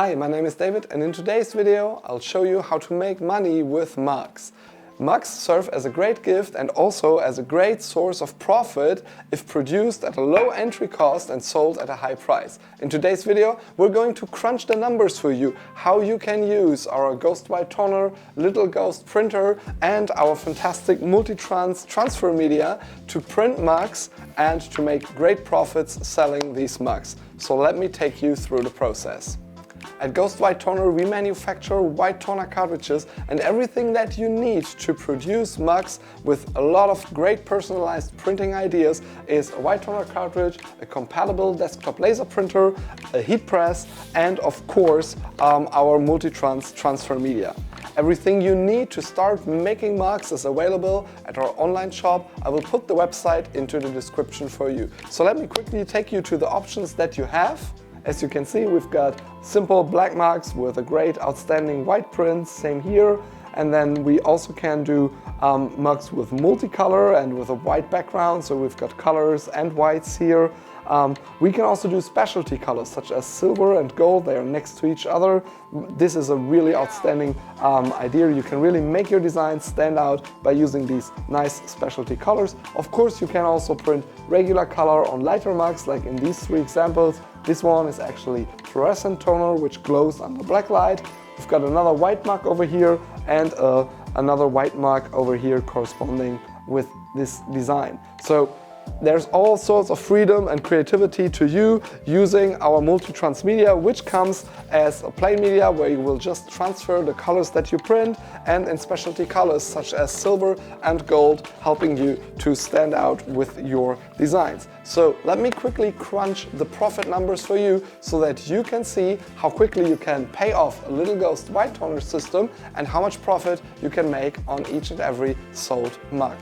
Hi, my name is David, and in today's video I'll show you how to make money with mugs. Mugs serve as a great gift and also as a great source of profit if produced at a low entry cost and sold at a high price. In today's video we're going to crunch the numbers for you, how you can use our Ghost White toner, Little Ghost printer and our fantastic multi-trans transfer media to print mugs and to make great profits selling these mugs. So let me take you through the process. At Ghost White Toner we manufacture white toner cartridges and everything that you need to produce mugs with a lot of great personalized printing ideas is a white toner cartridge, a compatible desktop laser printer, a heat press and of course our multi-trans transfer media. Everything you need to start making mugs is available at our online shop. I will put the website into the description for you. So let me quickly take you to the options that you have. As you can see, we've got simple black mugs with a great outstanding white print, same here. And then we also can do mugs with multicolor and with a white background, so we've got colors and whites here. We can also do specialty colors such as silver and gold, they are next to each other. This is a really outstanding idea. You can really make your design stand out by using these nice specialty colors. Of course, you can also print regular color on lighter mugs, like in these three examples. This one is actually fluorescent toner, which glows under black light. We've got another white mug over here and another white mug over here corresponding with this design. So there's all sorts of freedom and creativity to you using our multi-trans media, which comes as a plain media where you will just transfer the colors that you print, and in specialty colors such as silver and gold, helping you to stand out with your designs. So let me quickly crunch the profit numbers for you so that you can see how quickly you can pay off a Little Ghost white toner system and how much profit you can make on each and every sold mug.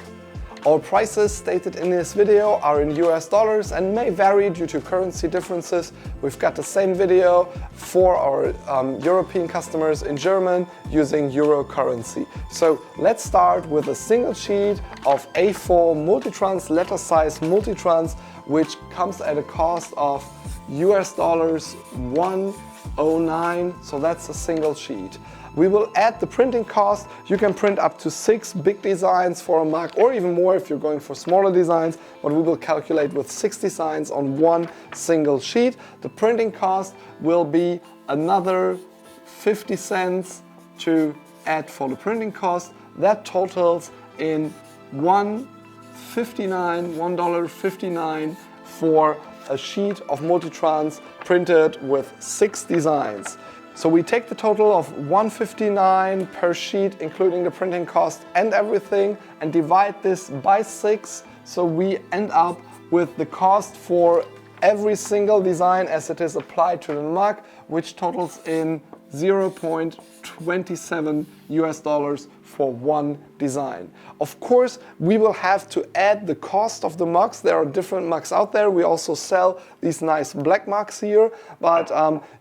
All prices stated in this video are in US dollars and may vary due to currency differences. We've got the same video for our European customers in German using Euro currency. So let's start with a single sheet of A4 multi-trans, letter size multi-trans, which comes at a cost of US dollars 109, so that's a single sheet. We will add the printing cost. You can print up to 6 big designs for a mug or even more if you're going for smaller designs, but we will calculate with 6 designs on one single sheet. The printing cost will be another 50 cents to add for the printing cost. That totals in $1.59 for a sheet of multi-trans printed with 6 designs. So we take the total of $1.59 per sheet, including the printing cost and everything, and divide this by 6. So we end up with the cost for every single design as it is applied to the mug, which totals in 0.27 US dollars for one design. Of course, we will have to add the cost of the mugs. There are different mugs out there. We also sell these nice black mugs here, but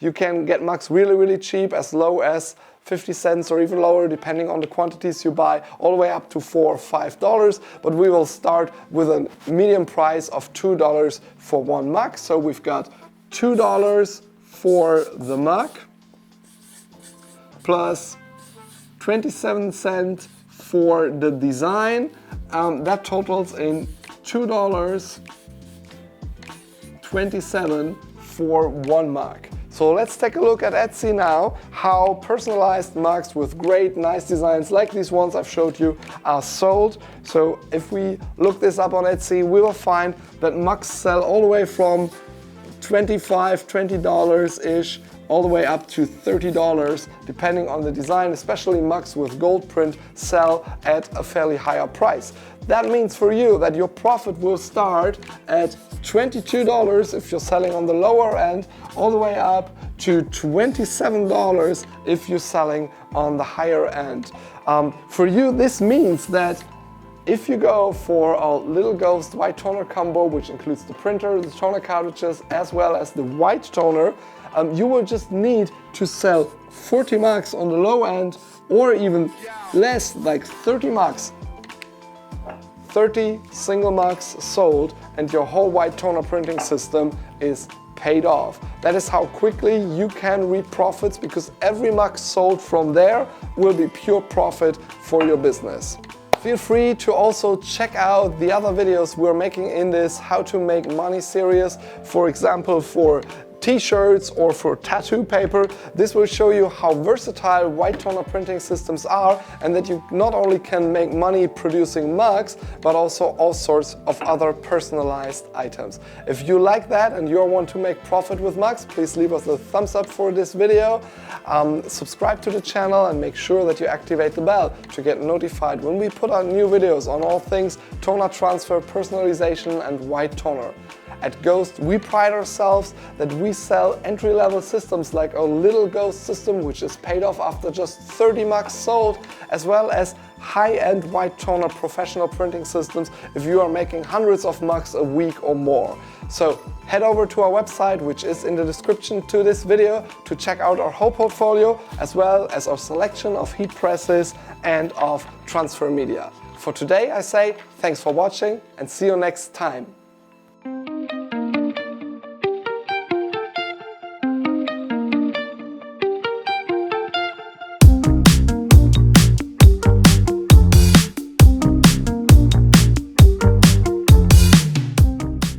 you can get mugs really cheap, as low as 50 cents or even lower depending on the quantities you buy, all the way up to $4 or $5. But we will start with a medium price of $2 for one mug. So we've got $2 for the mug plus 27 cents for the design. That totals in $2.27 for one mug. So let's take a look at Etsy now, how personalized mugs with great nice designs like these ones I've showed you are sold. So if we look this up on Etsy, we will find that mugs sell all the way from $20-ish all the way up to $30 depending on the design. Especially mugs with gold print sell at a fairly higher price. That means for you that your profit will start at $22 if you're selling on the lower end, all the way up to $27 if you're selling on the higher end. For you, this means that if you go for a Little Ghost white toner combo, which includes the printer, the toner cartridges, as well as the white toner, you will just need to sell 40 mugs on the low end, or even less, like 30 mugs. 30 single mugs sold and your whole white toner printing system is paid off. That is how quickly you can reap profits, because every mug sold from there will be pure profit for your business. Feel free to also check out the other videos we're making in this How to Make Money series, for example for t-shirts or for tattoo paper. This will show you how versatile white toner printing systems are, and that you not only can make money producing mugs, but also all sorts of other personalized items. If you like that and you want to make profit with mugs, please leave us a thumbs up for this video. Subscribe to the channel and make sure that you activate the bell to get notified when we put out new videos on all things toner transfer, personalization and white toner. At Ghost, we pride ourselves that we sell entry-level systems like our little Ghost system, which is paid off after just 30 mugs sold, as well as high-end white toner professional printing systems if you are making hundreds of mugs a week or more. So head over to our website, which is in the description to this video, to check out our whole portfolio, as well as our selection of heat presses and of transfer media. For today I say thanks for watching and see you next time.